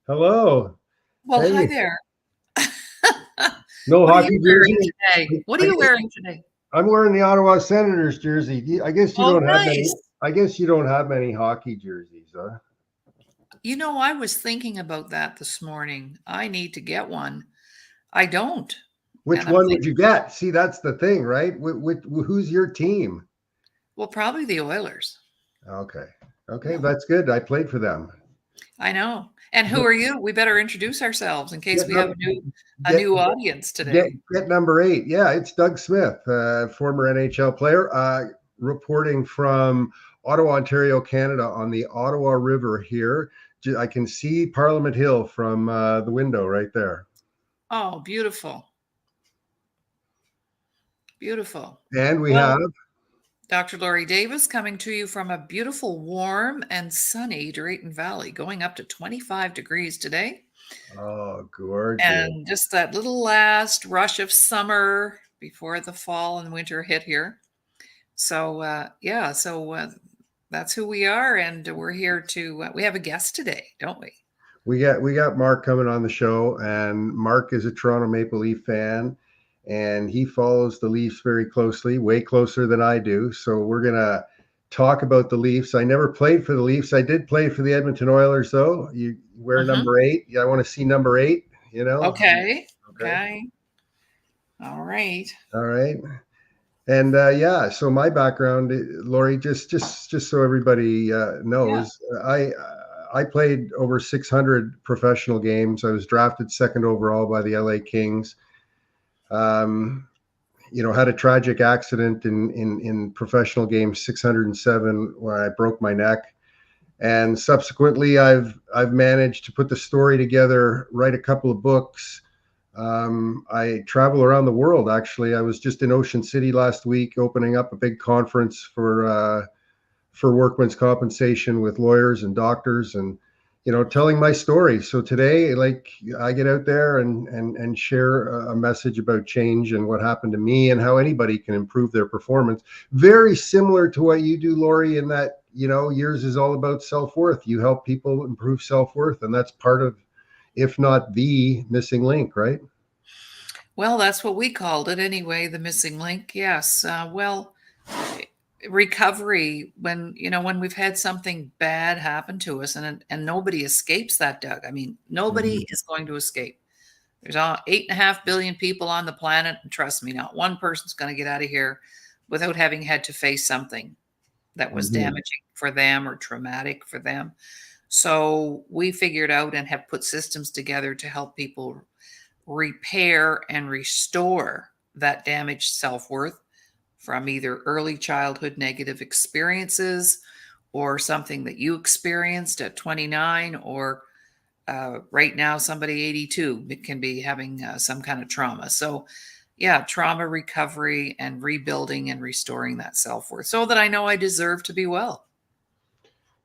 Hello. Well, hi Hey, there. no What are hockey you wearing jersey? today? What are I you guess wearing today? I'm wearing the Ottawa Senators jersey. I guess you Oh, don't have many. nice. I guess you don't have many hockey jerseys, huh? I was thinking about that this morning. I need to get one. I don't. Which And I'm one would thinking, you get? See, that's the thing, right? Who's your team? well, probably the Oilers. Okay. Okay, Yeah, that's good. I played for them. I know. And who are you? We better introduce ourselves in case Get we have num- a get new audience get today. get number 8. Yeah, it's Doug Smith, former NHL player, reporting from Ottawa, Ontario, Canada, on the Ottawa River here. I can see Parliament Hill from the window right there. Oh, beautiful. Beautiful. And we have, Well, Dr. Laurie Davis coming to you from a beautiful, warm, and sunny Drayton Valley, going up to 25 degrees today. oh, gorgeous. And just that little last rush of summer before the fall and winter hit here. So that's who we are, and we're here to. We have a guest today, don't we? We got Mark coming on the show, and Mark is a Toronto Maple Leaf fan, and he follows the Leafs very closely, way closer than I do. So we're gonna talk about the Leafs. I never played for the Leafs. I did play for the Edmonton Oilers, though. You wear Hmm. number 8. Yeah, I want to see number 8. You know. Okay. Okay. Okay. All right. All right. And yeah, so my background, Lori, just so everybody Yeah. knows, I played over 600 professional games. I was drafted second overall by the LA Kings. Um, had a tragic accident in professional games 607 where I broke my neck. And subsequently, I've managed to put the story together, write a couple of books. I travel around the world. Actually, I was just in Ocean City last week, opening up a big conference for workmen's compensation with lawyers and doctors, and telling my story. So today, like, I get out there and share a message about change and what happened to me and how anybody can improve their performance. Very similar to what you do, Lori, in that yours is all about self-worth. You help people improve self-worth, and that's part of, if not the missing link, right? Well, that's what we called it anyway. The missing link. Yes. Recovery when we've had something bad happen to us, and nobody escapes that, Doug. I mean, nobody Mhm. is going to escape. There's 8.5 billion people on the planet, and trust me, not one person's going to get out of here without having had to face something that was Mhm. damaging for them or traumatic for them. So we figured out and have put systems together to help people repair and restore that damaged self-worth from either early childhood negative experiences or something that you experienced at 29, or right now somebody 82 can be having some kind of trauma. So yeah, trauma recovery and rebuilding and restoring that self-worth so that I know I deserve to be well.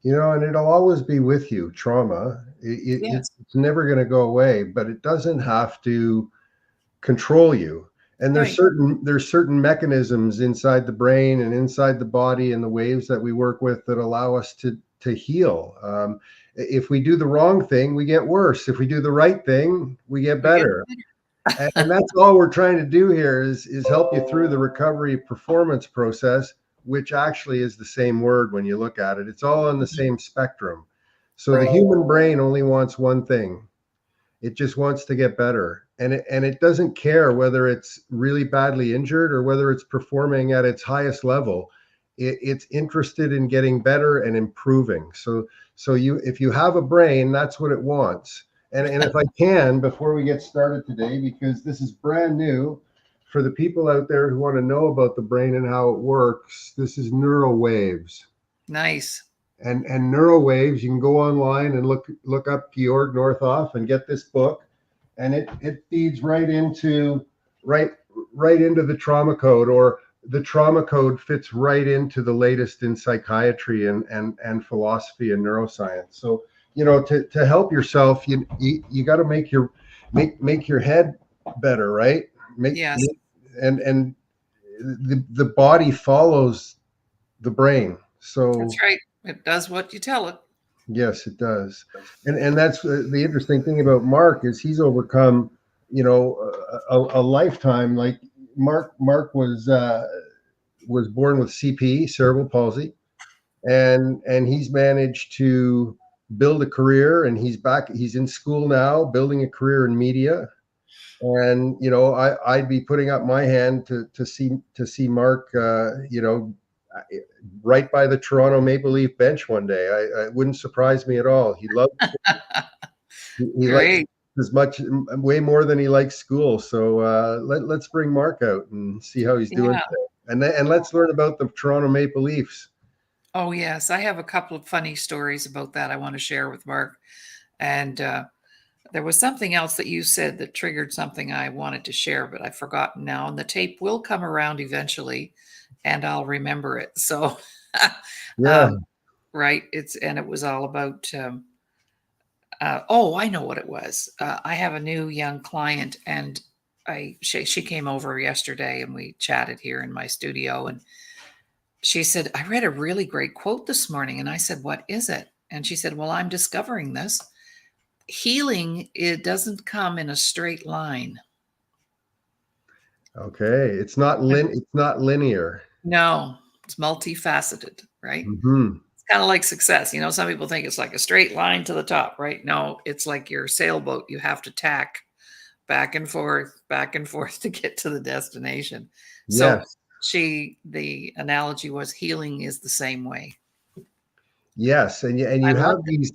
And it'll always be with you. Trauma, Yes. it's never going to go away, but it doesn't have to control you. And there's Right. certain mechanisms inside the brain and inside the body and the waves that we work with that allow us to heal. If we do the wrong thing, we get worse. If we do the right thing, we get We get better. And that's all we're trying to do here is help you through the recovery performance process, which actually is the same word when you look at it. It's all on the same spectrum. So the Right. human brain only wants one thing. It just wants to get better. And it doesn't care whether it's really badly injured or whether it's performing at its highest level. It's interested in getting better and improving. So if you have a brain, that's what it wants. And if I can, before we get started today, because this is brand new for the people out there who want to know about the brain and how it works, this is neural waves. Nice. And neural waves, you can go online and look up Georg Northoff and get this book, and it feeds right right into the trauma code, or the trauma code fits right into the latest in psychiatry and philosophy and neuroscience. So to help yourself, you got to make your head better, right? make, Yes. make and the body follows the brain. So That's right. It does what you tell it. Yes, it does. And that's the interesting thing about Mark is he's overcome, a lifetime. Like Mark was born with CP, cerebral palsy, and he's managed to build a career, and he's in school now building a career in media. And I'd be putting up my hand to see Mark, right by the Toronto Maple Leaf bench one day. It wouldn't surprise me at all. He likes Great. as much, way more than he likes school. So let's bring Mark out and see how he's doing Yeah. today. And let's learn about the Toronto Maple Leafs. Oh, yes. I have a couple of funny stories about that I want to share with Mark. And there was something else that you said that triggered something I wanted to share, but I've forgotten now. And the tape will come around eventually, and I'll remember it. So, Yeah. um, right. It was all about, oh, I know what it was. I have a new young client, and she came over yesterday, and we chatted here in my studio, and she said, I read a really great quote this morning. And I said, what is it? And she said, well, I'm discovering this. Healing, it doesn't come in a straight line. Okay. It's not linear. No, it's multifaceted, right? Hmm. It's kind of like success. Some people think it's like a straight line to the top, right? No, it's like your sailboat. You have to tack back and forth to get to the destination. So Yes. the analogy was healing is the same way. Yes, and I you love have these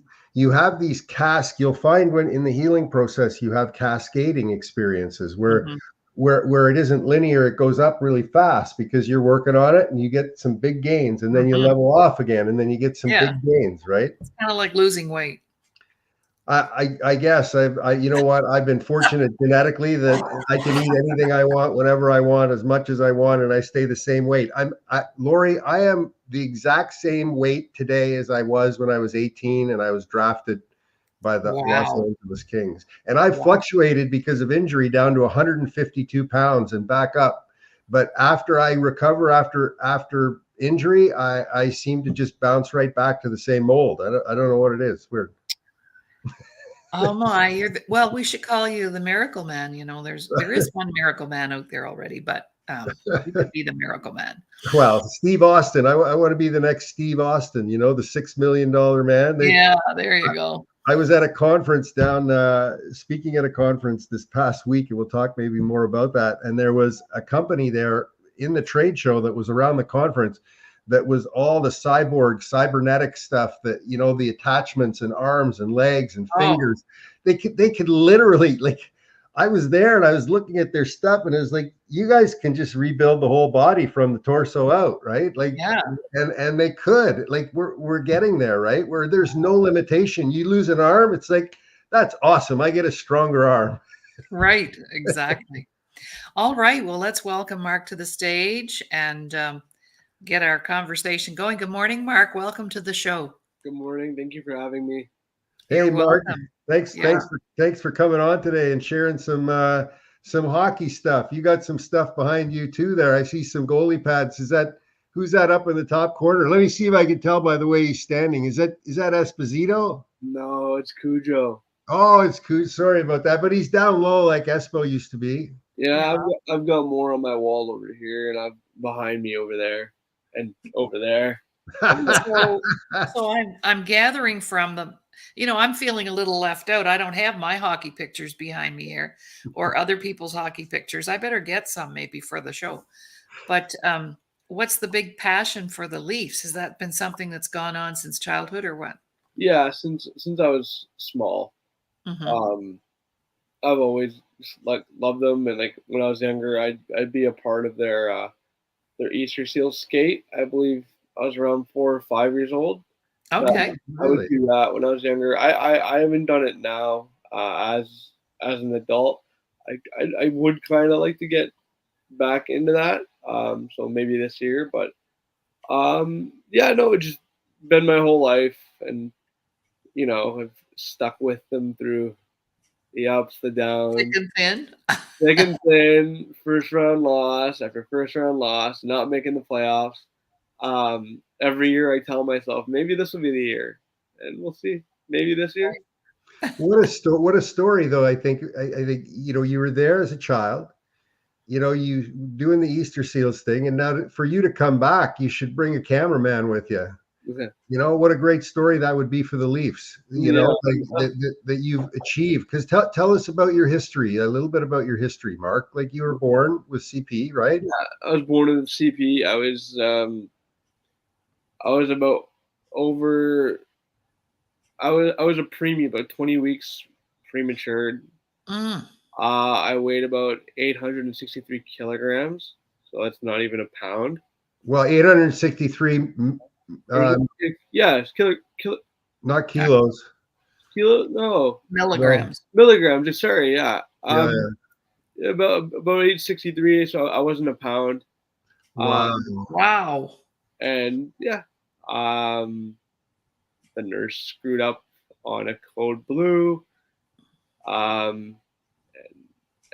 you'll find when in the healing process you have cascading experiences it. where Hmm. where it isn't linear, it goes up really fast because you're working on it and you get some big gains, and then you Hmm. level off again and then you get some Yeah, big gains, right? it's kind of like losing weight. I guess you know what, I've been fortunate genetically that I can eat anything I want, whenever I want, as much as I want, and I stay the same weight. Lori, I am the exact same weight today as I was when I was 18 and I was drafted by the Los Wow. Angeles Kings. And I've Wow. fluctuated because of injury down to 152 pounds and back up. But after I recover after injury, I seem to just bounce right back to the same mold. I don't know what it is. It's weird. Oh my, well, we should call you the miracle man. There is one miracle man out there already, but you could be the miracle man. Well, Steve Austin. I want to be the next Steve Austin. The $6 million man. Yeah, there you go. I was at a conference speaking at a conference this past week, and we'll talk maybe more about that. And there was a company there in the trade show that was around the conference that was all the cybernetic stuff, that, the attachments and arms and legs and Oh, fingers. They could literally, like, I was there and I was looking at their stuff, and it was like, you guys can just rebuild the whole body from the torso out, right? Like, yeah, and they could, like, we're getting there, right? Where there's no limitation. You lose an arm, it's like, that's awesome, I get a stronger arm. right, exactly. All right, well, let's welcome Mark to the stage and get our conversation going. Good morning, Mark. Welcome to the show. Good morning. Thank you for having me. You're Hey, Mark, welcome. thanks Yeah. thanks for coming on today and sharing some hockey stuff. You got some stuff behind you too there. I see some goalie pads. Who's that up in the top corner? Let me see if I can tell by the way he's standing. Is that Esposito? No, it's Cujo. Oh, it's cool. Sorry about that, but he's down low like Espo used to be. Yeah, Yeah. I've got more on my wall over here, and I've behind me over there, and over there. So, so I'm gathering from them. I'm feeling a little left out. I don't have my hockey pictures behind me here, or other people's hockey pictures. I better get some maybe for the show. But what's the big passion for the Leafs? Has that been something that's gone on since childhood, or what? Yeah, since I was small, Hmm. um, I've always like loved them, and like when I was younger, I'd be a part of their Easter Seal skate. I believe I was around 4 or 5 years old. But Okay. I would Really? do that when I was younger. I haven't done it now as an adult. I would kind of like to get back into that. So maybe this year, but yeah, no, it's just been my whole life, and I've stuck with them through the ups, the Thick downs, and thin. thick and thin, first round loss after first round loss, not making the playoffs. Every year I tell myself maybe this will be the year, and we'll see. Maybe this year. What a story, though. I think you were there as a child. You doing the Easter Seals thing, and now for you to come back, you should bring a cameraman with you. Okay. What a great story that would be for the Leafs. That you've achieved. Because tell us about your history, a little bit about your history, Mark. Like, you were born with CP, right? Yeah, I was born with CP. I was about over. I was a preemie, about 20 weeks prematured. I weighed about 863 kilograms, so that's not even a pound. Well, 863. Yeah, Not kilos. No, Milligrams. milligrams. Sorry, yeah. Yeah. About 863, so I wasn't a pound. Wow. Wow. And yeah, the nurse screwed up on a code blue. And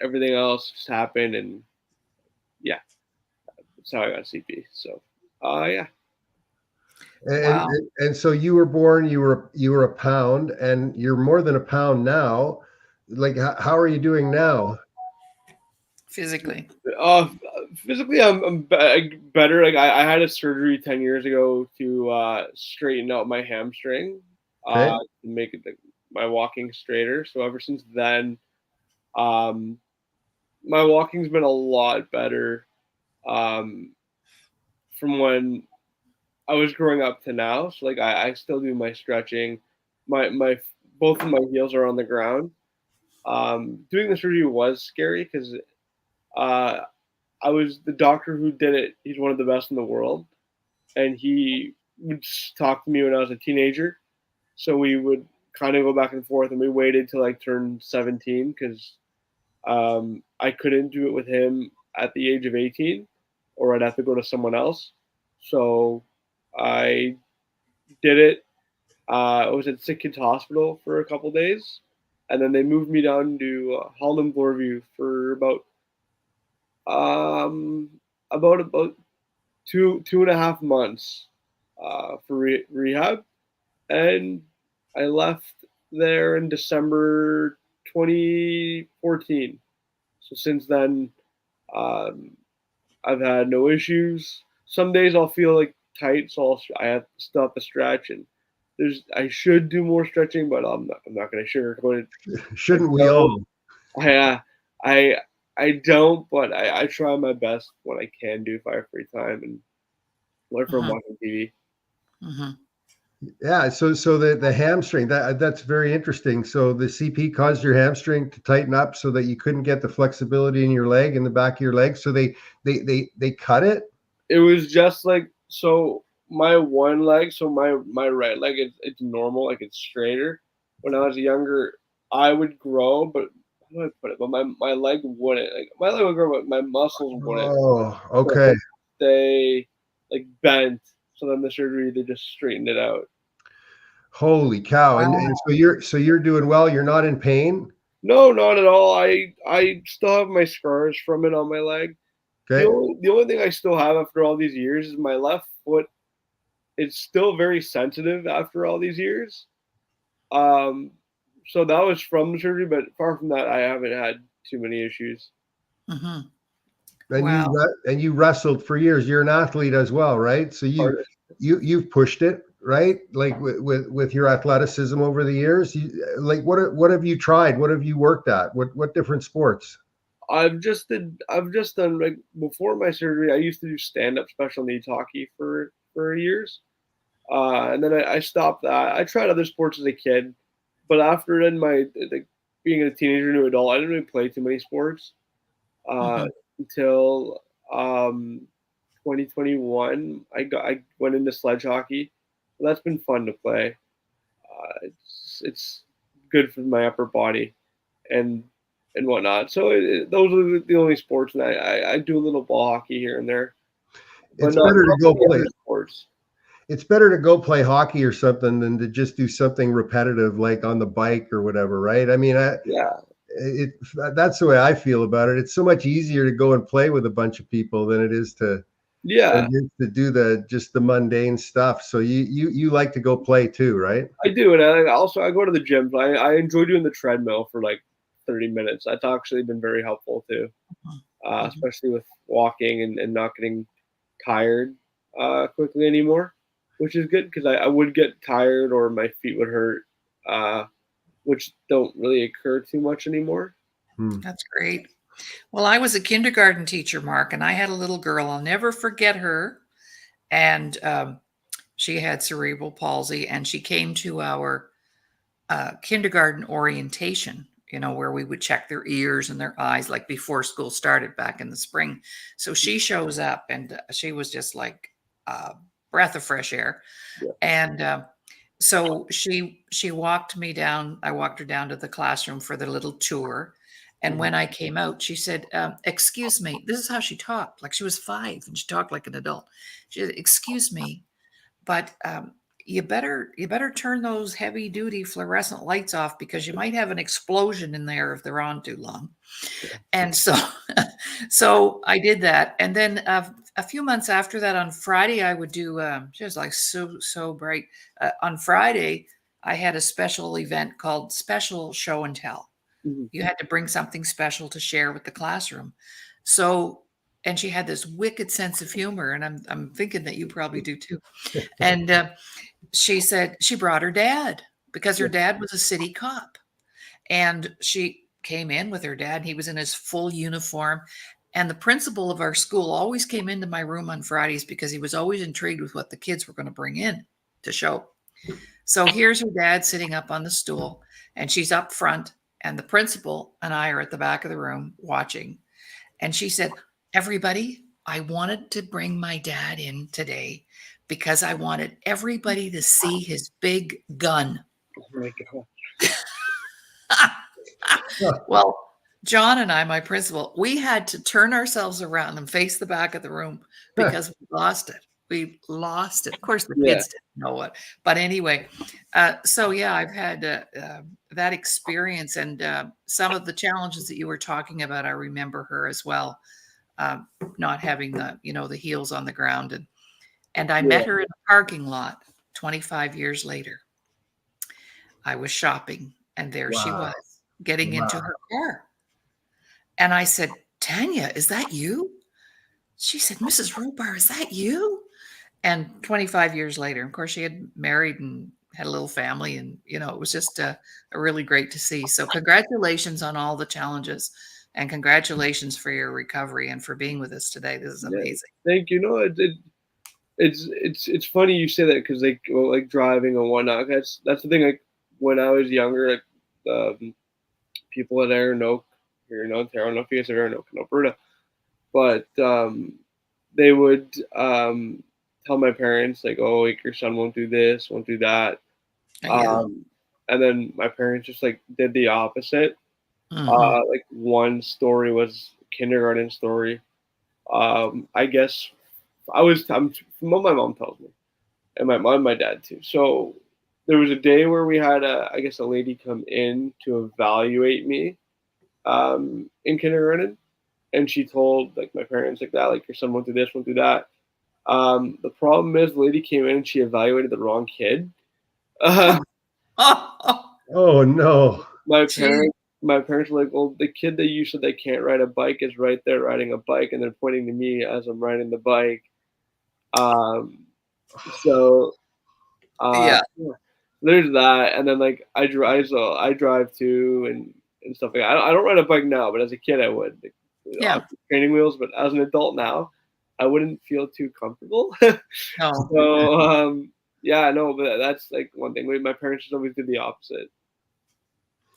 everything else just happened, and yeah, that's how I got CP. So, yeah. And so you were born, you were a pound, and you're more than a pound now. Like, how are you doing now? Physically. Physically, I'm better. Like, I had a surgery 10 years ago to straighten out my hamstring, to make it my walking straighter. So ever since then, my walking's been a lot better from when I was growing up to now. So like I still do my stretching. My both of my heels are on the ground. Doing the surgery was scary because I was the doctor who did it. He's one of the best in the world, and he would talk to me when I was a teenager. So we would kind of go back and forth, and we waited till I turned 17 because I couldn't do it with him at the age of 18, or I'd have to go to someone else. So I did it. I was at Sick Kids Hospital for a couple days, and then they moved me down to Holland Bloorview for about 2.5 months for rehab, and I left there in December 2014. So since then, I've had no issues. Some days I'll feel like tight, so I have to stop the stretch, and I should do more stretching, but I'm not going to sugarcoat it. Shouldn't we all? I don't, but I try my best when I can do if I have free time and learn from watching TV. Yeah, so the hamstring, that's very interesting. So the CP caused your hamstring to tighten up so that you couldn't get the flexibility in your leg, in the back of your leg. So they cut it. It was just like, so my one leg, so my right leg, it's normal, like it's straighter. When I was younger, I would grow, but how do I put it? But my leg wouldn't. Like, my leg would grow, but my muscles wouldn't. Oh, okay. So they like bent. So then the surgery, they just straightened it out. Holy cow! Wow. And so you're doing well. You're not in pain? No, not at all. I still have my scars from it on my leg. Okay. The only thing I still have after all these years is my left foot. It's still very sensitive after all these years. So that was from the surgery, but apart from that, I haven't had too many issues. And you wrestled for years. You're an athlete as well, right? So you've pushed it, right? Like with your athleticism over the years. What have you tried? What have you worked at? What different sports? I've just done, like, before my surgery, I used to do stand-up special needs hockey for years. And then I stopped that. I tried other sports as a kid, but after then, being a teenager to adult, I didn't really play too many sports until 2021. I went into sledge hockey. Well, that's been fun to play. It's good for my upper body and whatnot. So those are the only sports, and I do a little ball hockey here and there. It's better to go play sports. It's better to go play hockey or something than to just do something repetitive like on the bike or whatever, right? I mean, that's the way I feel about it. It's so much easier to go and play with a bunch of people than it is to Yeah, and just to do the mundane stuff. So you like to go play too, right? I do, and I go to the gym. I enjoy doing the treadmill for like 30 minutes. That's actually been very helpful too, Mhm. especially with walking and not getting tired quickly anymore, which is good because I would get tired or my feet would hurt, uh, which don't really occur too much anymore. Hmm. That's great. Well, I was a kindergarten teacher, Mark, and I had a little girl. I'll never forget her. And she had cerebral palsy, and she came to our kindergarten orientation, where we would check their ears and their eyes, like before school started back in the spring. So she shows up, and she was just like a breath of fresh air. Yeah. And so she walked me down. I walked her down to the classroom for the little tour. And Mhm. when I came out, she said, "Excuse me." This is how she talked. Like she was 5, and she talked like an adult. She said, "Excuse me, but you better turn those heavy duty fluorescent lights off because you might have an explosion in there if they're on too long." And so so I did that. And then a few months after that, on Friday I would do she was like so bright. On Friday I had a special event called Special Show and Tell. Mhm. You had to bring something special to share with the classroom. So, and she had this wicked sense of humor, and I'm thinking that you probably do too. And she said she brought her dad because her Yeah. dad was a city cop. And she came in with her dad. He was in his full uniform. And the principal of our school always came into my room on Fridays because he was always intrigued with what the kids were going to bring in to show. So here's her dad sitting up on the stool, and she's up front, and the principal and I are at the back of the room watching. And she said, "Everybody, I wanted to bring my dad in today because I wanted everybody to see his big gun." Oh my God. Well, John and I, my principal, we had to turn ourselves around and face the back of the room because we lost it. We lost it. Of course, the Yeah. kids didn't know it. But anyway, so yeah, I've had that experience, and some of the challenges that you were talking about. I remember her as well, not having the heels on the ground. And I Yeah. met her in a parking lot 25 years later. I was shopping, and there she Wow. was getting into Wow. her car. And I said, "Tanya, is that you?" She said, "Mrs. Robar, is that you?" And 25 years later, of course, she had married and had a little family. And, it was just a really great to see. So, congratulations on all the challenges, and congratulations for your recovery and for being with us today. This is Yeah. amazing. Thank you. No, it's funny you say that because like driving and whatnot. That's the thing. Like when I was younger, like people at Aeronoke here in Ontario. I don't know if you guys have Aeronoke in Alberta, but they would tell my parents like, "Oh, like your son won't do this, won't do that," Yeah. um, and then my parents just like did the opposite. Hmm. Like one story was a kindergarten story. I guess I'm from what my mom tells me, and my mom, my dad too. So there was a day where we had I guess a lady come in to evaluate me in kindergarten, and she told like my parents like that, like your son won't do this, won't do that. The problem is the lady came in and she evaluated the wrong kid. Uh, Oh, Oh no. my gee. parents my parents were like, well, the kid that you said they can't ride a bike is right there riding a bike, and they're pointing to me as I'm riding the bike. Um, so Yeah. yeah, there's that, and then like I drive too, and stuff like that. I don't ride a bike now, but as a kid I would. Like, Yeah. obviously training wheels, but as an adult now, I wouldn't feel too comfortable. No. So yeah, no, but that's like one thing. My parents just always did the opposite.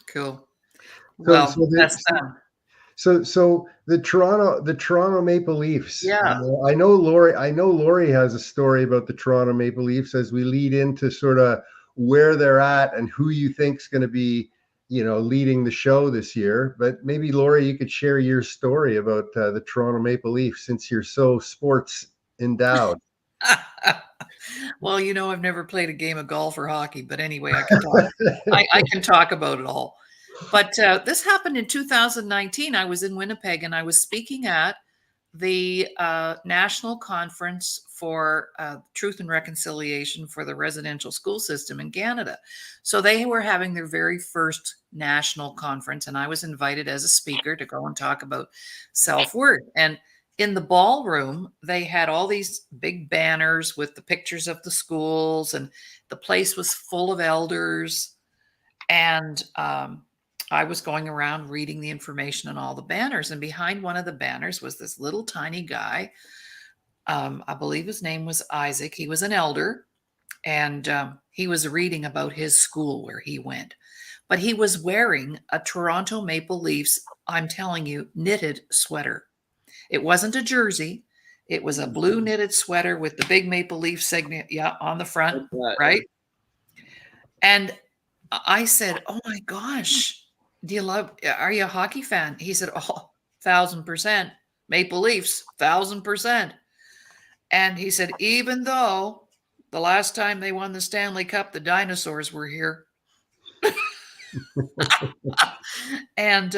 Cool. So Well, so the that's them. so the Toronto Maple Leafs. Yeah. I know Laurie has a story about the Toronto Maple Leafs as we lead into sort of where they're at and who you think's going to be, leading the show this year. But maybe Laurie, you could share your story about the Toronto Maple Leafs since you're so sports endowed. Well, I've never played a game of golf or hockey, but anyway, I can talk. I can talk about it all. But this happened in 2019. I was in Winnipeg, and I was speaking at the National Conference for Truth and Reconciliation for the residential school system in Canada. So they were having their very first national conference, and I was invited as a speaker to go and talk about self-worth. And in the ballroom, they had all these big banners with the pictures of the schools, and the place was full of elders. And I was going around reading the information on all the banners, and behind one of the banners was this little tiny guy. I believe his name was Isaac. He was an elder, and he was reading about his school where he went. But he was wearing a Toronto Maple Leafs, I'm telling you, knitted sweater. It wasn't a jersey. It was a blue knitted sweater with the big Maple Leaf signet, on the front, right? And I said, "Oh my gosh, are you a hockey fan?" He said, "Oh, 1,000%. Maple Leafs, 1,000%. And he said, "Even though the last time they won the Stanley Cup, the dinosaurs were here." And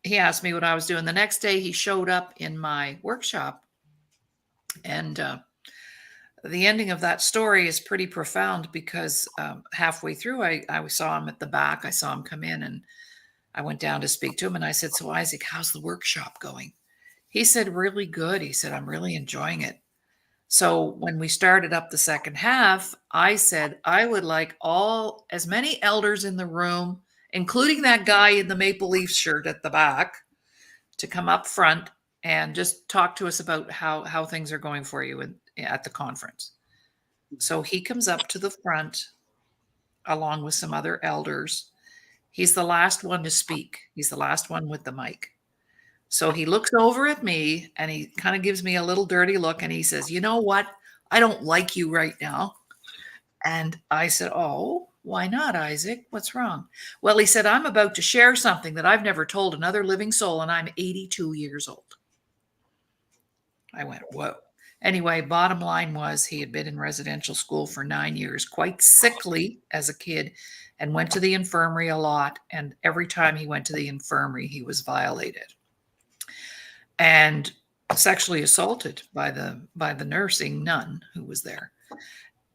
he asked me what I was doing. The next day, he showed up in my workshop. And the ending of that story is pretty profound because halfway through, I saw him at the back. I saw him come in, and I went down to speak to him. And I said, "So, Isaac, how's the workshop going?" He said, "Really good." He said, "I'm really enjoying it." So when we started up the second half, I said, "I would like as many elders in the room, including that guy in the Maple Leaf shirt at the back, to come up front and just talk to us about how things are going for you at the conference." So he comes up to the front along with some other elders. He's the last one to speak. He's the last one with the mic. So he looks over at me and he kind of gives me a little dirty look, and he says, "You know what? I don't like you right now." And I said, "Oh, why not, Isaac? What's wrong?" "Well," he said, "I'm about to share something that I've never told another living soul, and I'm 82 years old." I went, "Whoa." Anyway, bottom line was he had been in residential school for 9 years, quite sickly as a kid, and went to the infirmary a lot. And every time he went to the infirmary, he was violated and sexually assaulted by the nursing nun who was there.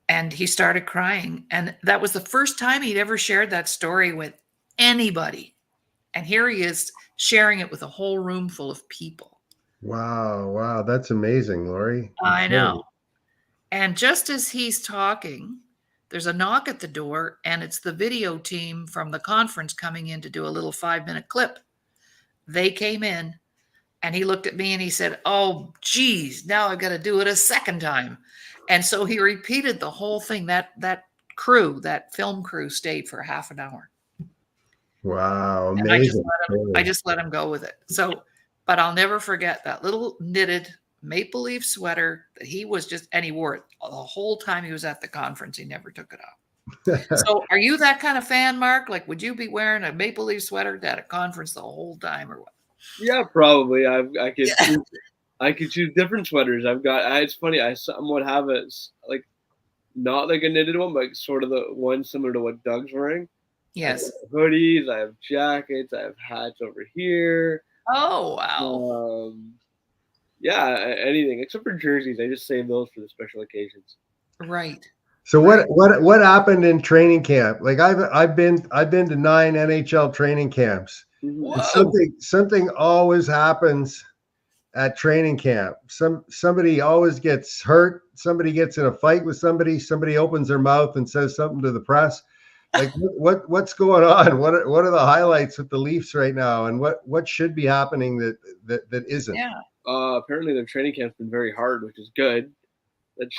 And he started crying. And that was the first time he'd ever shared that story with anybody. And here he is sharing it with a whole room full of people. Wow, that's amazing, Laurie. I know. And just as he's talking, there's a knock at the door, and it's the video team from the conference coming in to do a little 5-minute clip. They came in. And he looked at me and he said, "Oh, geez, now I've got to do it a second time." And so he repeated the whole thing. That film crew stayed for half an hour. Wow, And amazing. I just let him go with it. So, but I'll never forget that little knitted Maple Leaf sweater that he wore it the whole time he was at the conference. He never took it off. So are you that kind of fan, Mark? Like, would you be wearing a Maple Leaf sweater at a conference the whole time, or what? Yeah, probably. I could choose different sweaters. It's funny. I somewhat have it like not like a knitted one, but sort of the one similar to what Doug's wearing. Yes. I have hoodies. I have jackets. I have hats over here. Oh, wow. Yeah, anything except for jerseys. I just save those for the special occasions. Right. So what happened in training camp? Like I've been to 9 NHL training camps. Something always happens at training camp. Somebody always gets hurt. Somebody gets in a fight with somebody. Somebody opens their mouth and says something to the press. Like what's going on? What are the highlights with the Leafs right now? And what should be happening that isn't? Yeah. Apparently their training camp's been very hard, which is good.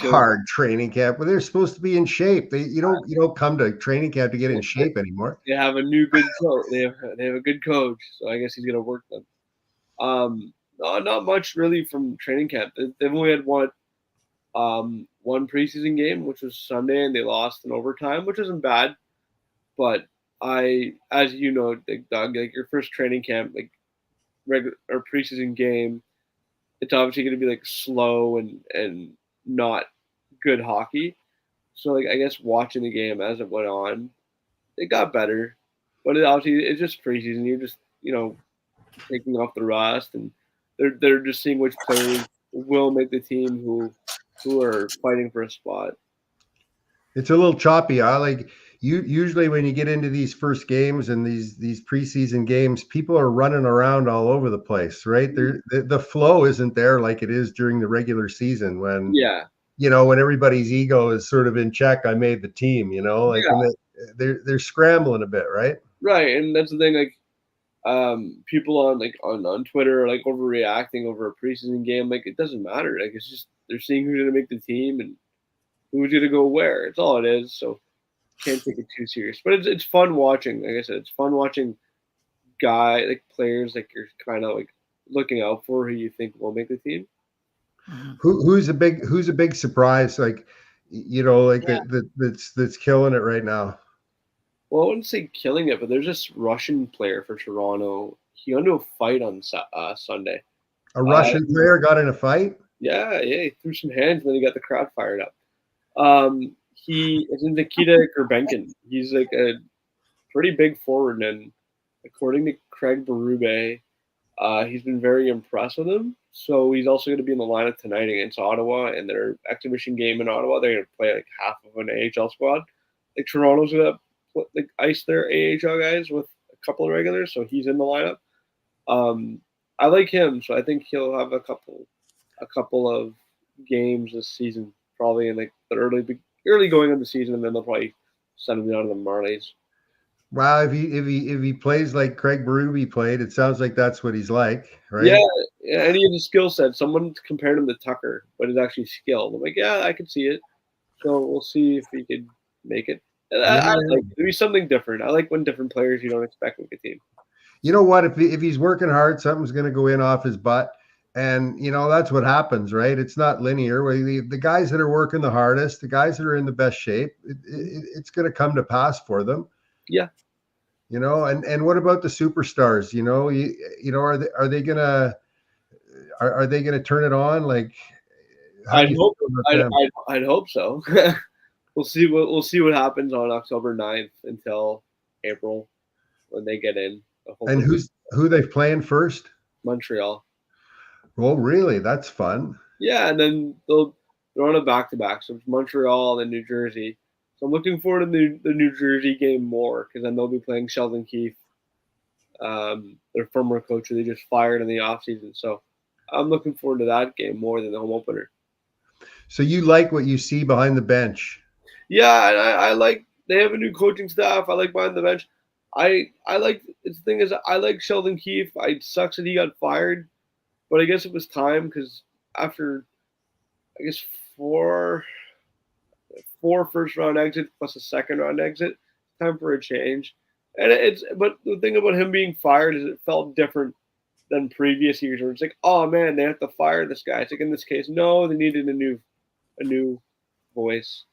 Hard training camp. Well, they're supposed to be in shape. You don't come to training camp to get in shape anymore. They have a new good coach. They have a good coach, so I guess he's gonna work them. No, not much really from training camp. They've only had one preseason game, which was Sunday, and they lost in overtime, which isn't bad. But as you know, Doug, like your first training camp, like regular or preseason game, it's obviously going to be like slow and not good hockey. So like I guess watching the game as it went on, it got better. But it's just preseason. You're just taking off the rust and they're just seeing which players will make the team who are fighting for a spot. It's a little choppy. I like you usually when you get into these first games and these preseason games, people are running around all over the place, right? The flow isn't there like it is during the regular season when Yeah, when everybody's ego is sort of in check. I made the team, like yeah, when they're scrambling a bit, right? right. And that's the thing. Like, people on Twitter are like overreacting over a preseason game. Like, it doesn't matter. Like, it's just they're seeing who's gonna make the team and who's gonna go where. It's all it is. So can't take it too serious. But it's fun watching. Like I said, it's fun watching players like you're kind of like looking out for who you think will make the team. Who's a big surprise, like like Yeah. that's killing it right now? Well, I wouldn't say killing it, but there's this Russian player for Toronto. He got into a fight on Sunday. A Russian player got in a fight? Yeah, he threw some hands and then he got the crowd fired up. He is Nikita Gurbenkin. He's like a pretty big forward, and according to Craig Berube, he's been very impressed with him. So he's also going to be in the lineup tonight against Ottawa in their exhibition game in Ottawa. They're going to play like half of an AHL squad. Like Toronto's going to ice their AHL guys with a couple of regulars, so he's in the lineup. I like him, so I think he'll have a couple of games this season, probably in like the early going of the season, and then they'll probably send him down to the Marlies. Wow, if he plays like Craig Berube played, it sounds like that's what he's like, right? Yeah, and he has a skill set. Someone compared him to Tucker, but is actually skilled. I'm like, yeah, I can see it. So we'll see if he could make it. I like it. It'd be something different. I like when different players you don't expect make a team. You know what? If he's working hard, something's going to go in off his butt. And, that's what happens, right? It's not linear. The guys that are working the hardest, the guys that are in the best shape, it's going to come to pass for them. Yeah. And what about the superstars? Are they gonna turn it on? Like, I'd hope so. We'll see what happens on October 9th until April when they get in. And who they playing first? Montreal. Oh, really? That's fun. Yeah, and then they're on a back-to-back. So it's Montreal and New Jersey. So I'm looking forward to the New Jersey game more because then they'll be playing Sheldon Keefe, their former coach who they just fired in the offseason. So I'm looking forward to that game more than the home opener. So you like what you see behind the bench? Yeah, and I like they have a new coaching staff. I like behind the bench. I like the thing is I like Sheldon Keefe. It sucks that he got fired, but I guess it was time because after I guess four first round exits plus a second round exit, time for a change. And but the thing about him being fired is it felt different than previous years where it's like, oh man, they have to fire this guy. It's like in this case, no, they needed a new voice.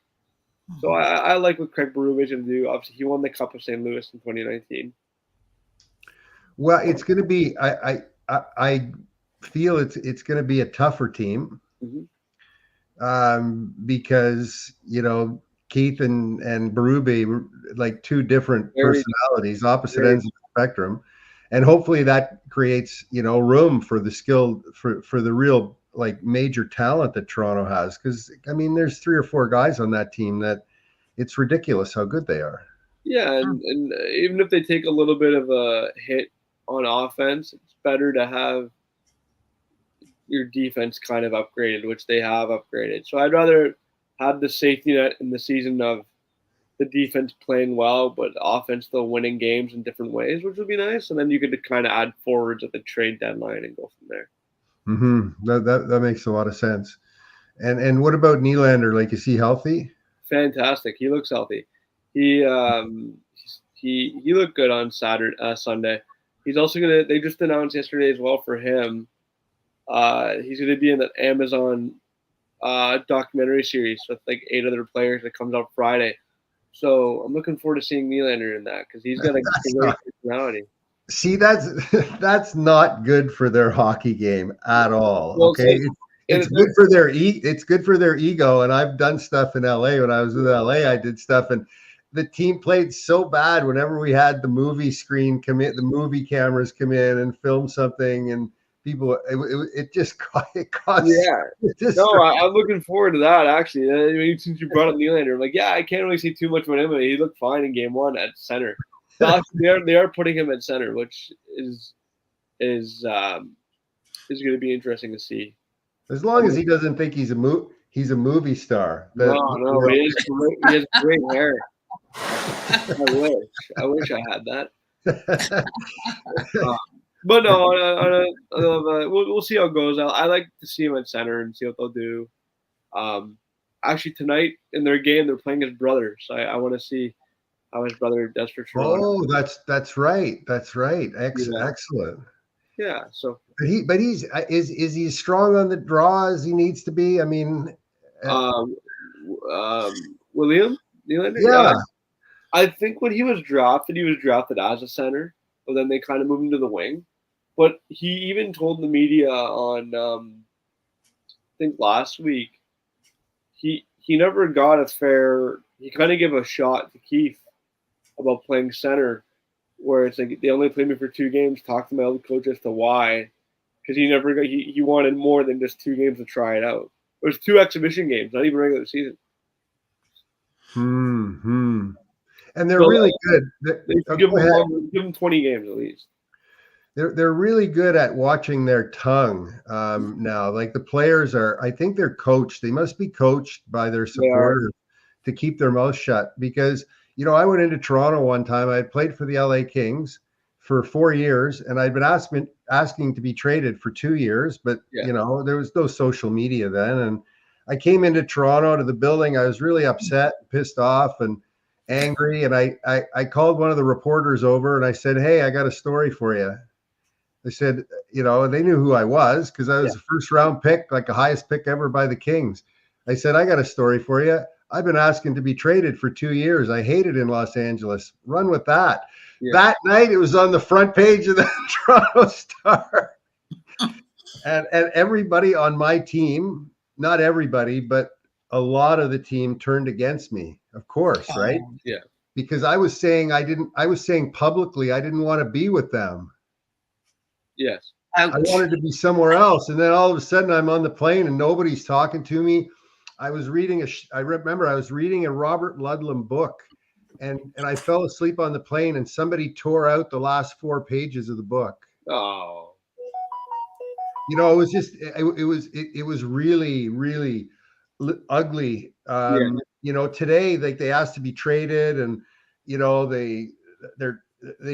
So I like what Craig Berube is going to do. Obviously, he won the Cup of St. Louis in 2019. Well, it's going to be. I feel it's going to be a tougher team, because Keith and Berube were like two different personalities, opposite ends of the spectrum, and hopefully that creates room for the skill for the real like major talent that Toronto has. Because I mean, there's 3 or 4 guys on that team that it's ridiculous how good they are. Yeah, and even if they take a little bit of a hit on offense, it's better to have your defense kind of upgraded, which they have upgraded. So I'd rather have the safety net in the season of the defense playing well, but offense still winning games in different ways, which would be nice. And then you could kind of add forwards at the trade deadline and go from there. That makes a lot of sense. And what about Nylander? Like, is he healthy? Fantastic. He looks healthy. He looked good on Sunday. He's also they just announced yesterday as well for him. He's gonna be in that Amazon documentary series with like 8 other players that comes out Friday. So I'm looking forward to seeing Nylander in that because he's got a great personality. See, that's not good for their hockey game at all. Well, okay, it's good for their ego. And I've done stuff in LA. When I was in LA, I did stuff, and the team played so bad. Whenever we had the movie screen come in, the movie cameras come in and film something, and people. It just it costs. Yeah. It just, No, I'm looking forward to that, actually. I mean, since you brought up Nylander, I'm like, yeah, I can't really say too much about him. He looked fine in game one at center. But actually, they are putting him at center, which is going to be interesting to see. as long as he doesn't think he's a movie star. No, he has great hair. I wish I had that. But no, we'll see how it goes. I like to see him at center and see what they'll do. Actually, tonight in their game, they're playing his brother, so I want to see how his brother does for Toronto. Oh, that's right. Excellent. Yeah. So, but is he strong on the draw as he needs to be? I mean, William Nylander. Yeah. I think when he was drafted as a center, but then they kind of moved him to the wing. But he even told the media on, I think last week, he never got a fair. He kind of gave a shot to Keith about playing center, where it's like they only played me for 2 games. Talked to my old coach as to why, because he never got. He wanted more than just 2 games to try it out. It was 2 exhibition games, not even regular season. Hmm. And they're really good. Give them 20 games at least. They're really good at watching their tongue now. Like the players are, I think they're coached. They must be coached by their supporters to keep their mouth shut. Because I went into Toronto one time. I had played for the LA Kings for 4 years, and I'd been asking to be traded for 2 years. But there was no social media then, and I came into Toronto to the building. I was really upset, pissed off, and angry. And I called one of the reporters over and I said, "Hey, I got a story for you." I said, they knew who I was because I was a first round pick, like the highest pick ever by the Kings. I said, "I got a story for you. I've been asking to be traded for 2 years. I hate it in Los Angeles. Run with that." Yeah. That night, it was on the front page of the Toronto Star. and everybody on my team, not everybody, but a lot of the team turned against me, of course, right? Yeah. Because I was saying publicly I didn't want to be with them. Yes. I wanted to be somewhere else. And then all of a sudden I'm on the plane and nobody's talking to me. I remember I was reading a Robert Ludlum book and I fell asleep on the plane and somebody tore out the last 4 pages of the book. Oh. It was just, it was really, really ugly. Today, like they asked to be traded and,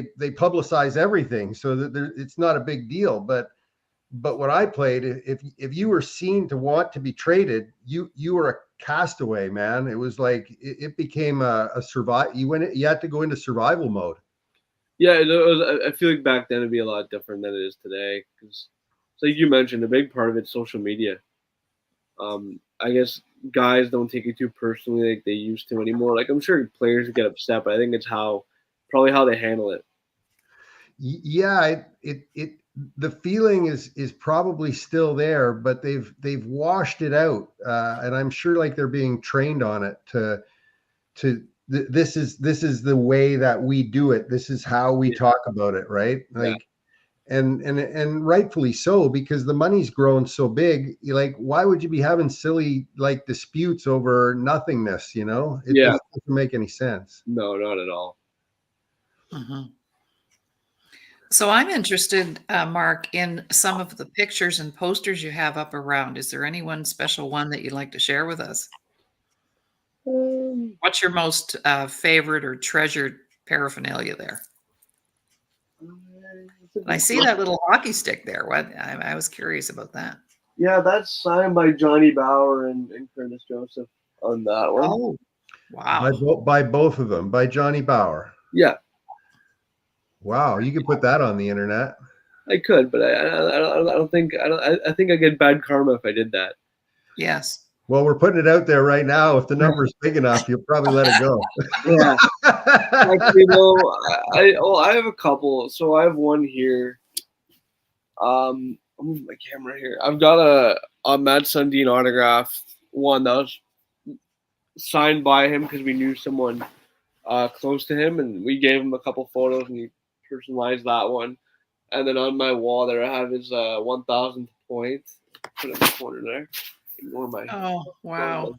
they publicize everything so that it's not a big deal. But when I played, if you were seen to want to be traded, you were a castaway, man. It was like it became a survival. You had to go into survival mode. Yeah, I feel like back then it'd be a lot different than it is today because, like you mentioned, a big part of it's social media. I guess guys don't take it too personally like they used to anymore. Like I'm sure players get upset, but I think it's probably how they handle it. Yeah, the feeling is probably still there, but they've washed it out, and I'm sure like they're being trained on it this is the way that we do it. This is how we talk about it, right? Like, and rightfully so, because the money's grown so big. Like, why would you be having silly like disputes over nothingness? It doesn't make any sense. No, not at all. Mm-hmm. So I'm interested, Mark, in some of the pictures and posters you have up around. Is there any one special one that you'd like to share with us? What's your most favorite or treasured paraphernalia there? I see that little hockey stick there. I was curious about that. Yeah, that's signed by Johnny Bower and Curtis Joseph on that one. Oh, wow. By both of them, by Johnny Bower. Yeah. Wow, you could put that on the internet. I could, but I think I get bad karma if I did that. Yes. Well, we're putting it out there right now. If the number's big enough, you'll probably let it go. Yeah. Actually, I have a couple. So I have one here. I'll move my camera here. I've got a Matt Sundin autograph, one that was signed by him because we knew someone close to him, and we gave him a couple photos, and he personalized that one. And then on my wall there, I have his 1,000th point. Put it in the corner there. Ignore my. Oh, wow.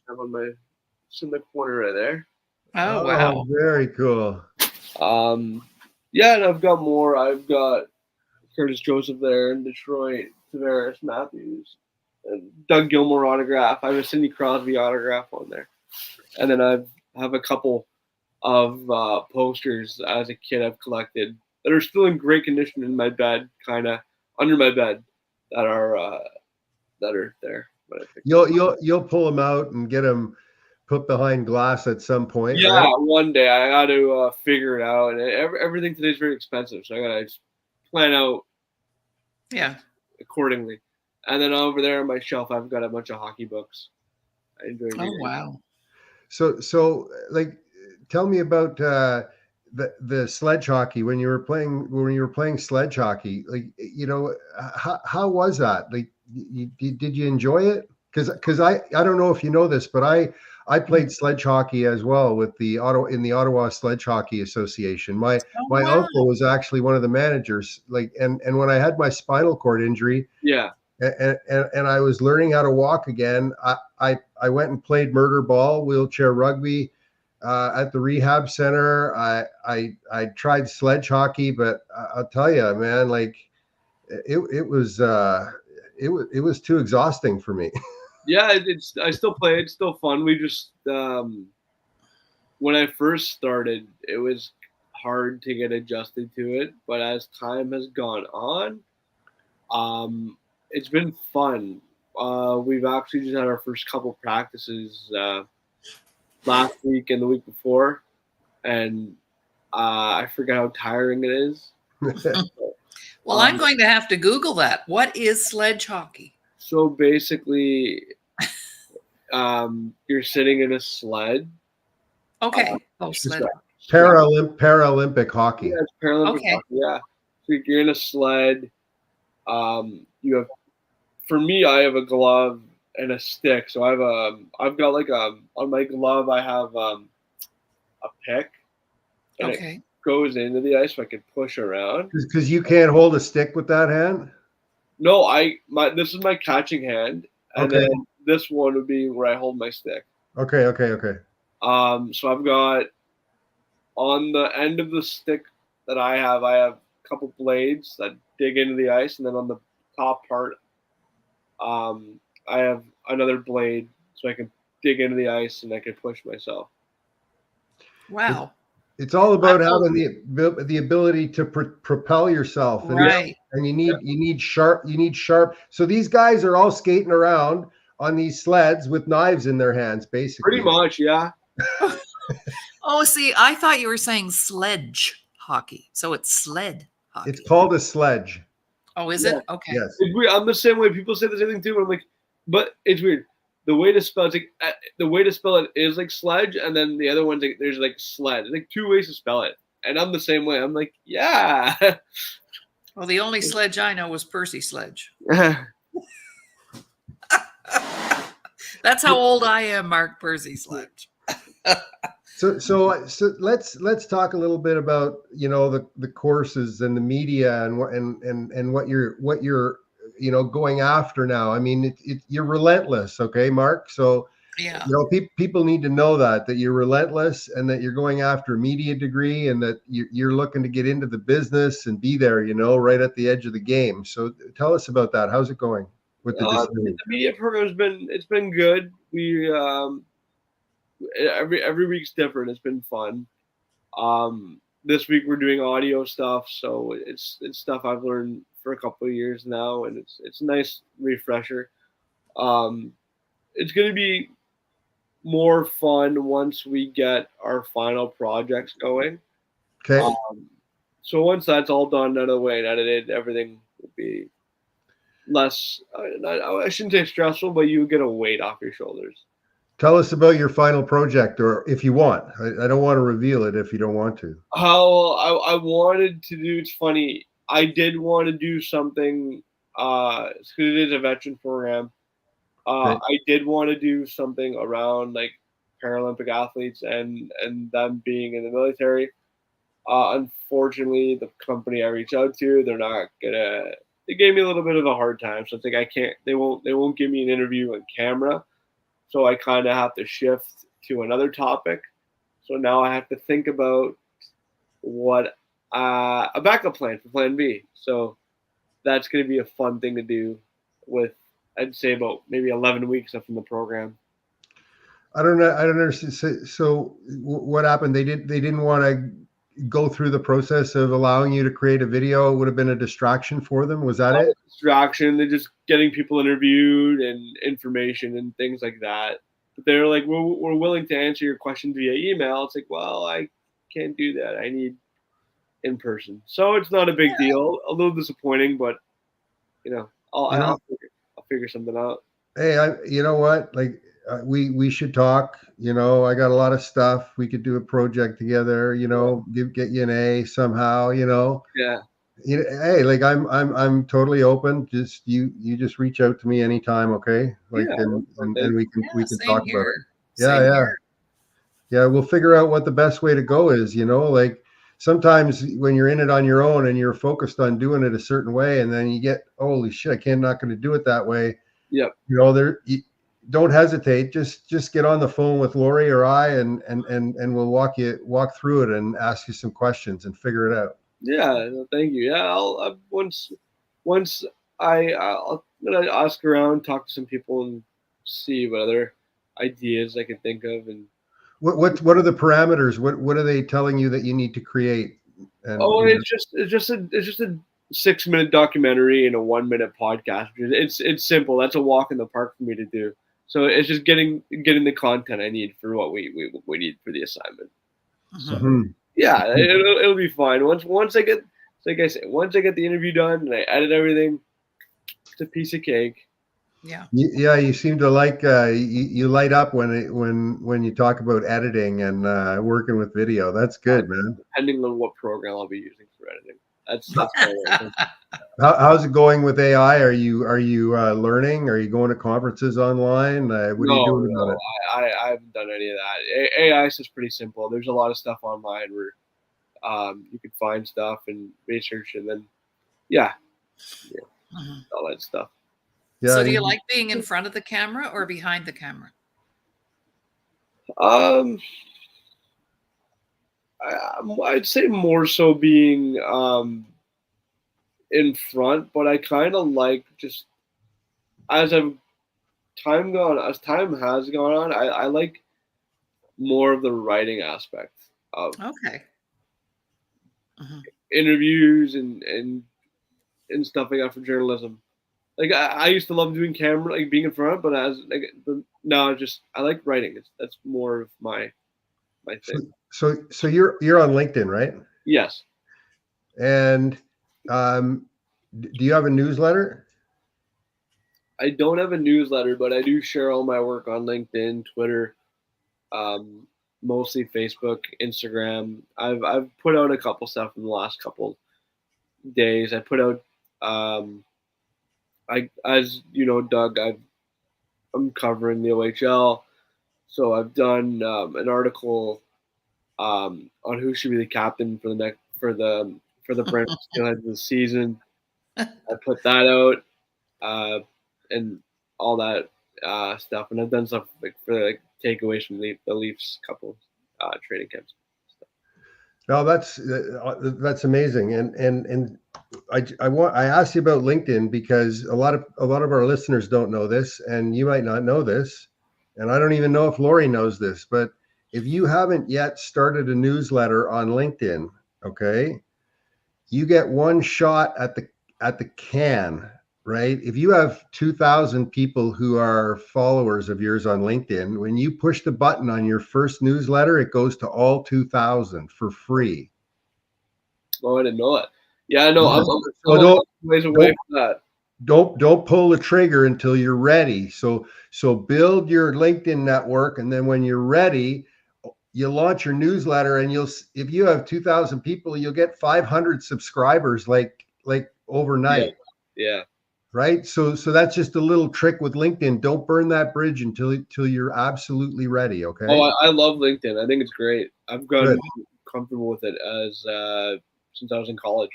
It's in the corner right there. Oh, wow. Very cool. Yeah, and I've got more. I've got Curtis Joseph there in Detroit, Tavares Matthews, and Doug Gilmour autograph. I have a Sidney Crosby autograph on there, and then I have a couple of posters as a kid I've collected that are still in great condition in my bed, kind of under my bed, that are there. You'll pull them out and get them put behind glass at some point. Yeah, right? one day I got to figure it out, and everything today is very expensive, so I gotta just plan out accordingly. And then over there on my shelf, I've got a bunch of hockey books. I enjoy reading. Oh, wow. So like, tell me about the sledge hockey when you were playing sledge hockey. Like, how was that? Like, did you enjoy it? Because I don't know if you know this, but I played sledge hockey as well with the Ottawa Sledge Hockey Association. My uncle was actually one of the managers. Like, and when I had my spinal cord injury, and I was learning how to walk again, I went and played murder ball, wheelchair rugby at the rehab center. I tried sledge hockey, but I'll tell you, man, like it was too exhausting for me. Yeah, I still play. It's still fun. We just when I first started, it was hard to get adjusted to it. But as time has gone on, it's been fun. We've actually just had our first couple practices last week and the week before, and I forget how tiring it is. Well, I'm going to have to Google that. What is sledge hockey? So basically, you're sitting in a sled. Okay. Sled. Paralympic hockey. Yeah, it's Paralympic hockey. Yeah. So you're in a sled. You have, for me, I have a glove and a stick. So I've got like on my glove, I have a pick. And it goes into the ice so I can push around. Because you can't hold a stick with that hand? No, this is my catching hand. And then this one would be where I hold my stick. Okay. So I've got on the end of the stick that I have a couple blades that dig into the ice, and then on the top part, I have another blade so I can dig into the ice and I can push myself. Wow. It's all about having the ability to propel yourself, and right. And you need sharp. So these guys are all skating around on these sleds with knives in their hands, basically. Pretty much, yeah. Oh, see, I thought you were saying sledge hockey. So it's sled hockey. It's called a sledge. Oh, is it? Okay. Yes. I'm the same way. People say the same thing too. I'm like, but it's weird. The way to spell it is like sledge, and then the other one's like there's like sled. It's like two ways to spell it, and I'm the same way. I'm like, yeah. Well, the only sledge I know was Percy Sledge. That's how old I am, Mark. Percy Sledge. So let's talk a little bit about the courses and the media and what you're going after now. I mean, you're relentless, okay, Mark? So yeah, people need to know that you're relentless and that you're going after a media degree and that you're looking to get into the business and be there, right at the edge of the game. So tell us about that. How's it going with the disability? The media program's been good. We every week's different. It's been fun. This week we're doing audio stuff, so it's stuff I've learned for a couple of years now, and it's a nice refresher. It's going to be more fun once we get our final projects going. Okay. So once that's all done, out of the way, and edited, everything will be less. I shouldn't say stressful, but you get a weight off your shoulders. Tell us about your final project, or if you want. I don't want to reveal it if you don't want to. I wanted to do. It's funny. I did want to do something. Because it is a veteran program. I did want to do something around like Paralympic athletes and them being in the military. Unfortunately, the company I reach out to, they gave me a little bit of a hard time. So it's like I can't, they won't give me an interview on camera. So I kind of have to shift to another topic. So now I have to think about what a backup plan for plan B. So that's going to be a fun thing to do with, I'd say, about maybe 11 weeks from the program. I don't know. I don't understand. So what happened? They didn't want to go through the process of allowing you to create a video. It would have been a distraction for them. Was that it? Distraction. They're just getting people interviewed and information and things like that. But they're like, we're willing to answer your question via email. It's like, well, I can't do that. I need in person. So it's not a big deal. A little disappointing, but I'll figure something out. Hey, you know what? Like we should talk. I got a lot of stuff. We could do a project together. Get you an A somehow. Yeah. Hey, like I'm totally open. Just you just reach out to me anytime, okay? Like and we can talk about it. Yeah. We'll figure out what the best way to go is. Like sometimes when you're in it on your own and you're focused on doing it a certain way, and then you get, holy shit, I'm not going to do it that way. Yep. Don't hesitate. Just get on the phone with Laurie or I, and we'll walk through it and ask you some questions and figure it out. Yeah, thank you. Yeah, I'll once I'll ask around, talk to some people, and see what other ideas I can think of. And what are the parameters? What are they telling you that you need to create? It's just a 6-minute documentary and a 1-minute podcast. It's simple. That's a walk in the park for me to do. So it's just getting the content I need for what we need for the assignment. So, yeah, it'll be fine. Once I get, like I said, once I get the interview done and I edit everything, it's a piece of cake. Yeah. You seem to like you light up when you talk about editing and working with video. That's good, man. Depending on what program I'll be using for editing. That's How's it going with AI? Are you learning? Are you going to conferences online? What are you doing about it? I haven't done any of that. AI is just pretty simple. There's a lot of stuff online where you can find stuff and research, and then all that stuff. Yeah. So do you like being in front of the camera or behind the camera? I'd say more so being in front, but I kind of like just as time has gone on, I like more of the writing aspect of interviews and stuff like that for journalism. Like I used to love doing camera, like being in front, but now I like writing. That's more of my thing. So you're on LinkedIn, right? Yes. And do you have a newsletter? I don't have a newsletter, but I do share all my work on LinkedIn, Twitter, mostly Facebook, Instagram. I've put out a couple stuff in the last couple days. I put out as you know, Doug, I'm covering the OHL, so I've done an article on who should be the captain for the Brent Steelheads this season. I put that out and all that stuff, and I've done stuff for takeaways from the Leafs couple training camps. No, that's amazing, and I asked you about LinkedIn because a lot of our listeners don't know this, and you might not know this, and I don't even know if Laurie knows this, but if you haven't yet started a newsletter on LinkedIn, okay, you get one shot at the can, right? If you have 2,000 people who are followers of yours on LinkedIn, when you push the button on your first newsletter, it goes to all 2,000 for free. Oh, I didn't know that. Yeah, I know. I'm a ways away from that. Don't pull the trigger until you're ready. So build your LinkedIn network, and then when you're ready, you launch your newsletter, and if you have 2,000 people, you'll get 500 subscribers like overnight. Yeah. Right. So that's just a little trick with LinkedIn. Don't burn that bridge until you're absolutely ready. Okay. Oh, I love LinkedIn. I think it's great. I've gone comfortable with it as since I was in college.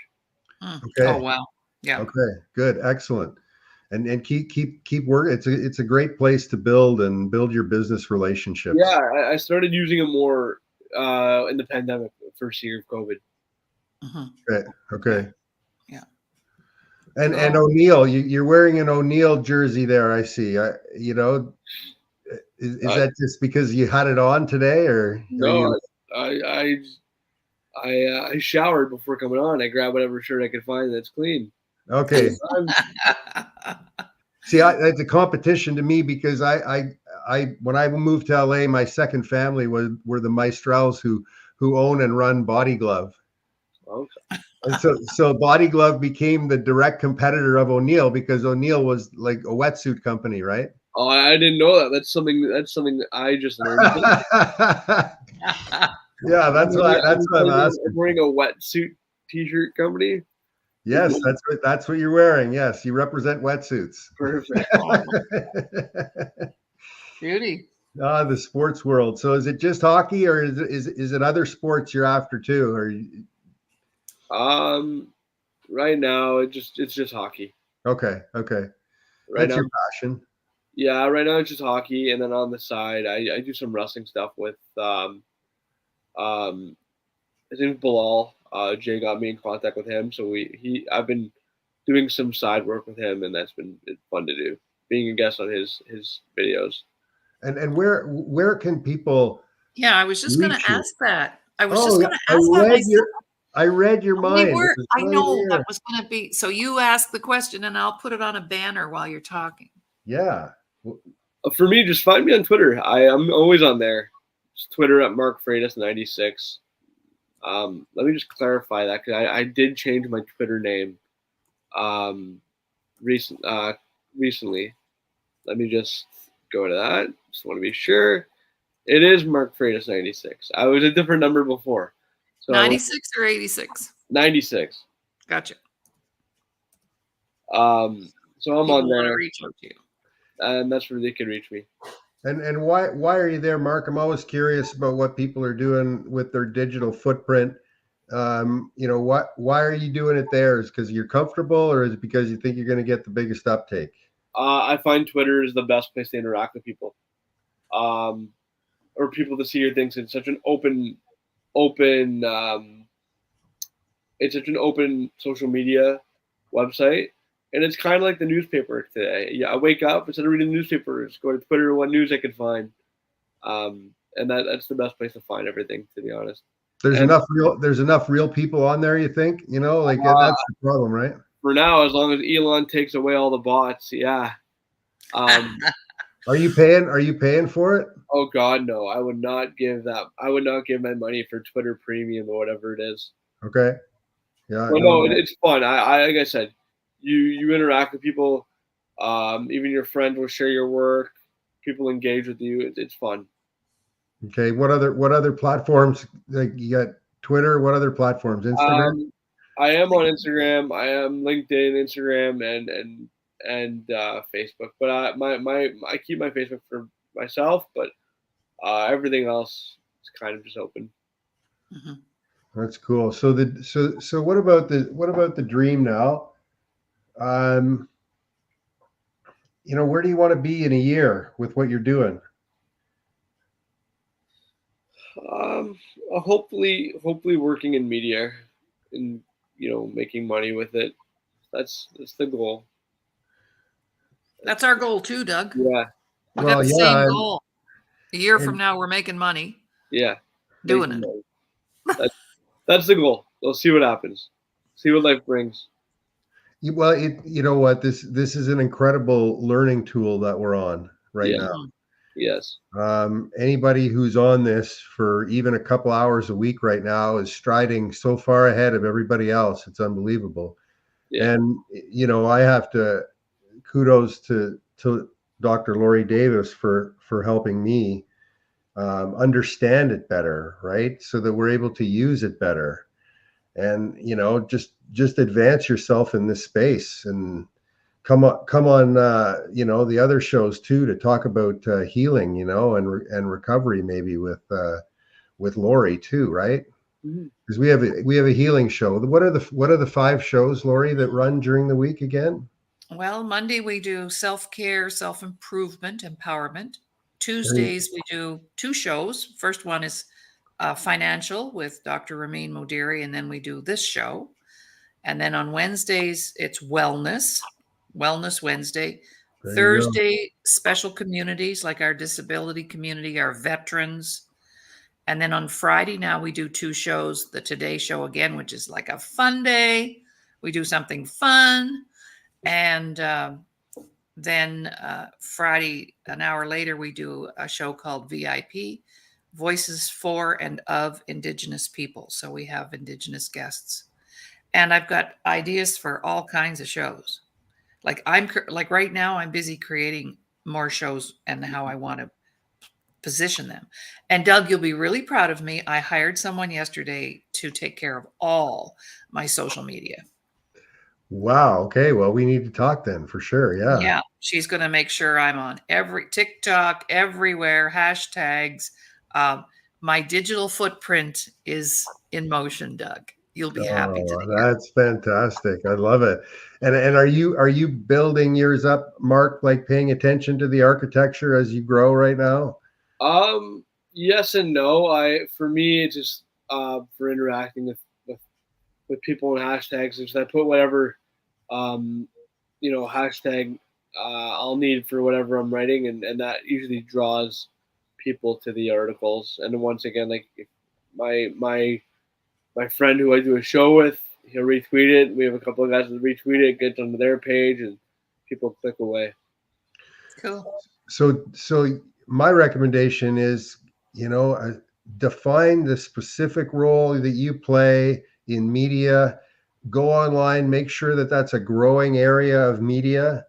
Okay. Oh wow. Yeah. Okay. Good. Excellent. And keep working. It's a great place to build your business relationships. Yeah, I started using it more in the pandemic, first year of COVID. Okay. Okay. Yeah. And O'Neill, you're wearing an O'Neill jersey there. I see. You know, is that just because you had it on today, or no? you... I showered before coming on. I grabbed whatever shirt I could find that's clean. Okay. See, it's a competition to me because I when I moved to LA, my second family were the Maestrals who own and run Body Glove. Okay. And so Body Glove became the direct competitor of O'Neill because O'Neill was like a wetsuit company, right? Oh, I didn't know that. That's something I just learned. Yeah, that's what I'm asking. I'm wearing a wetsuit t-shirt company. Yes, that's what you're wearing. Yes, you represent wetsuits. Perfect. Beauty. Ah, the sports world. So is it just hockey, or is it other sports you're after too? Or right now it's just hockey. Okay. Right That's now, your passion. yeah. Right now it's just hockey, and then on the side, I do some wrestling stuff with his name's Bilal. Jay got me in contact with him, so I've been doing some side work with him, and that's been fun to do. Being a guest on his videos. And where can people? Yeah, I was just going to ask that. I read your mind. I know that was going to be. So you ask the question, and I'll put it on a banner while you're talking. Yeah. For me, just find me on Twitter. I'm always on there. It's Twitter at Mark Freitas 96. Let me just clarify that because I did change my Twitter name recently. Let me just go to that. Just want to be sure. It is Mark Freitas 96. I was a different number before. So 96 or 86? 96. Gotcha. So I'm on there. Reach out to you. And that's where they can reach me. And why are you there, Mark? I'm always curious about what people are doing with their digital footprint. Why are you doing it there? Is it because you're comfortable, or is it because you think you're going to get the biggest uptake? I find Twitter is the best place to interact with people, or people to see your things. It's such an open. It's such an open social media website. And it's kind of like the newspaper today. Yeah, I wake up, instead of reading the newspaper, just go to Twitter, what news I can find. And that's the best place to find everything, to be honest. There's enough real people on there, you think? That's the problem, right? For now, as long as Elon takes away all the bots, yeah. Are you paying for it? Oh God, no. I would not give my money for Twitter Premium or whatever it is. Okay. Yeah. Well, no, it's fun. I like I said, you interact with people. Even your friends will share your work. People engage with you. It's fun. Okay. What other platforms? Like you got Twitter. What other platforms? Instagram. I am on Instagram. I am LinkedIn, Instagram, and Facebook. But I keep my Facebook for myself. But everything else is kind of just open. Mm-hmm. That's cool. So what about the dream now? Where do you want to be in a year with what you're doing? Hopefully working in media and making money with it. That's the goal. That's our goal too, Doug. Yeah. We got the same goal. A year from now, we're making money. Yeah. Doing it. That's the goal. We'll see what happens. See what life brings. Well, you know what? This is an incredible learning tool that we're on right now. Yes. Anybody who's on this for even a couple hours a week right now is striding so far ahead of everybody else. It's unbelievable. Yeah. And I have to kudos to Dr. Laurie Davis for helping me understand it better, right? So that we're able to use it better. And just advance yourself in this space and come on the other shows too to talk about healing and recovery, maybe with Laurie too, right? Because we have a healing show. What are the 5 shows, Laurie, that run during the week again? Well, Monday we do self-care, self-improvement, empowerment. Tuesdays we do 2 shows. First one is financial with Dr. Ramin Modiri, and then we do this show. And then on Wednesdays it's wellness Wednesday. There you go. Thursday, special communities like our disability community, our veterans. And then on Friday now we do 2 shows. The Today Show again, which is like a fun day. We do something fun. And then Friday, an hour later, we do a show called VIP, Voices for and of Indigenous People. So we have Indigenous guests. And I've got ideas for all kinds of shows. Like right now, I'm busy creating more shows and how I want to position them. And Doug, you'll be really proud of me. I hired someone yesterday to take care of all my social media. Wow. Okay. Well, we need to talk then for sure. Yeah. Yeah. She's going to make sure I'm on every TikTok, everywhere, hashtags. My digital footprint is in motion, Doug. You'll be happy to hear. That's fantastic. I love it. And are you building yours up, Mark, like paying attention to the architecture as you grow right now? Yes and no. For me, it's just for interacting with people and hashtags. If I put whatever hashtag I'll need for whatever I'm writing, and that usually draws people to the articles. And once again, like my friend who I do a show with, he'll retweet it. We have a couple of guys that retweet it, gets onto their page, and people click away. Cool. So my recommendation is, define the specific role that you play in media. Go online, make sure that that's a growing area of media,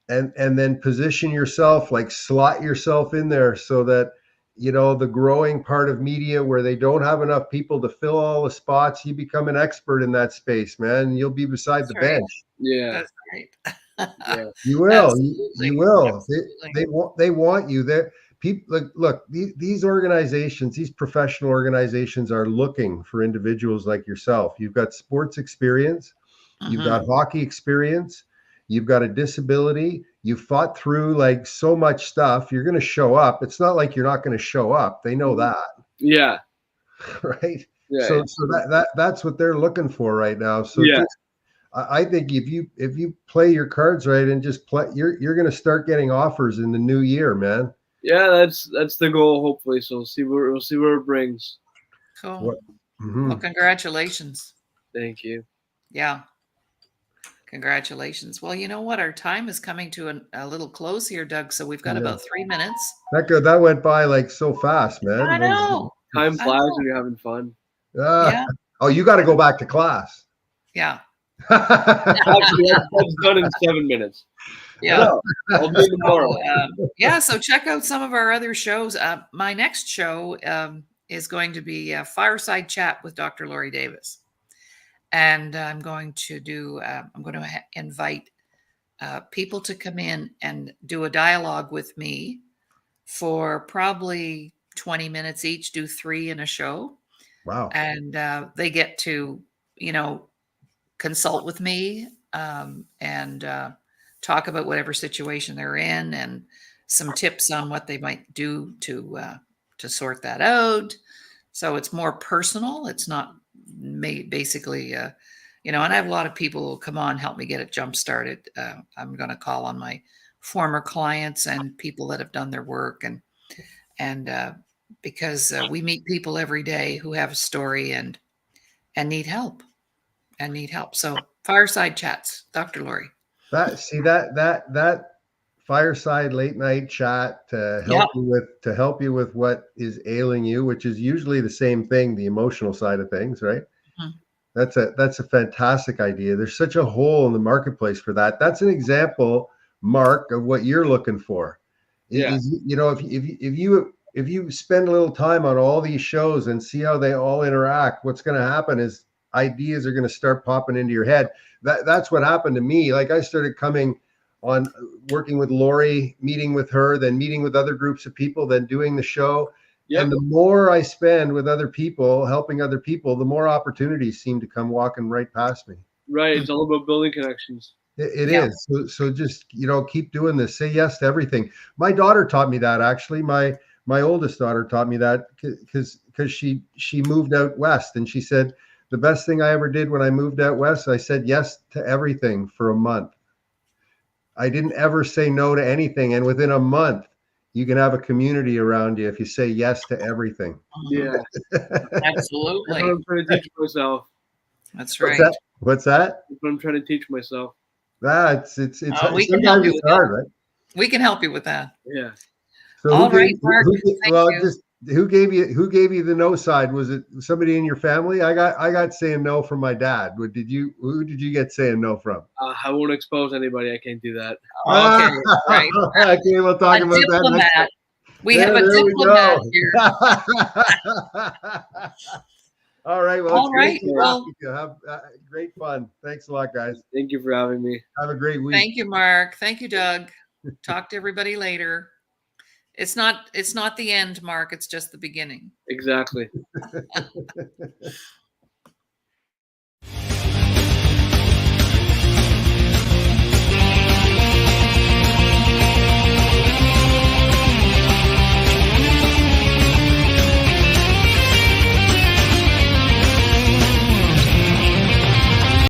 and then position yourself, like slot yourself in there so that, the growing part of media where they don't have enough people to fill all the spots, you become an expert in that space, man. You'll be beside the bench. Yeah. That's right. Yeah. You will. Absolutely. You will. Absolutely. They want you there. People look, these organizations, these professional organizations are looking for individuals like yourself. You've got sports experience, you've got hockey experience, you've got a disability, you fought through like so much stuff. You're going to show up. It's not like you're not going to show up. They know that. Yeah. Right. Yeah. So that's what they're looking for right now. So yeah. I think if you play your cards right and just play, you're going to start getting offers in the new year, man. Yeah, that's the goal, hopefully. So we'll see where it brings. Cool. Well, congratulations. Thank you. Yeah. Congratulations. Well, you know what? Our time is coming to a little close here, Doug. So we've got about 3 minutes. That went by like so fast, man. I know. Time flies when you're having fun. Yeah. Oh, you got to go back to class. Yeah. Actually, that's done in 7 minutes. Yeah. I'll do tomorrow. So check out some of our other shows. My next show is going to be a fireside chat with Dr. Laurie Davis. And I'm going to invite people to come in and do a dialogue with me for probably 20 minutes each, do 3 in a show. Wow. And they get to, consult with me and talk about whatever situation they're in and some tips on what they might do to sort that out. So it's more personal. It's not basically, and I have a lot of people who will come on, help me get it jump started. I'm going to call on my former clients and people that have done their work and because we meet people every day who have a story and need help. So fireside chats, Dr. Laurie. That fireside late night chat to help you with what is ailing you, which is usually the same thing, the emotional side of things, right? Mm-hmm. That's a fantastic idea. There's such a hole in the marketplace for that. That's an example, Mark, of what you're looking for. Yeah. If you spend a little time on all these shows and see how they all interact, what's going to happen is ideas are going to start popping into your head. That's what happened to me. Like I started coming on, working with Laurie, meeting with her, then meeting with other groups of people, then doing the show. Yep. And the more I spend with other people, helping other people, the more opportunities seem to come walking right past me. Right. It's all about building connections. It Yeah. is. So just, keep doing this. Say yes to everything. My daughter taught me that, actually. My oldest daughter taught me that because she moved out west, and she said, the best thing I ever did when I moved out west, I said yes to everything for a month. I didn't ever say no to anything. And within a month, you can have a community around you if you say yes to everything. Yeah. That's what Absolutely. I'm trying to teach myself. That's What's right. that? What's that? That's what I'm trying to teach myself. It's we can sometimes help you it's with hard, that. right? We can help you with that. Yeah. So All right, Mark. well, you. just who gave you the no side? Was it somebody in your family? I got saying no from my dad. Who did you get saying no from? I won't expose anybody. I can't do that. Okay, right. Okay, we'll talk A about that next diplomat. We time. have a There we diplomat go. here. All right. Well, All it's great right, to well- talk with you. Have great fun. Thanks a lot, guys. Thank you for having me. Have a great week. Thank you, Mark. Thank you, Doug. Talk to everybody later. It's not the end, Mark. It's just the beginning. Exactly.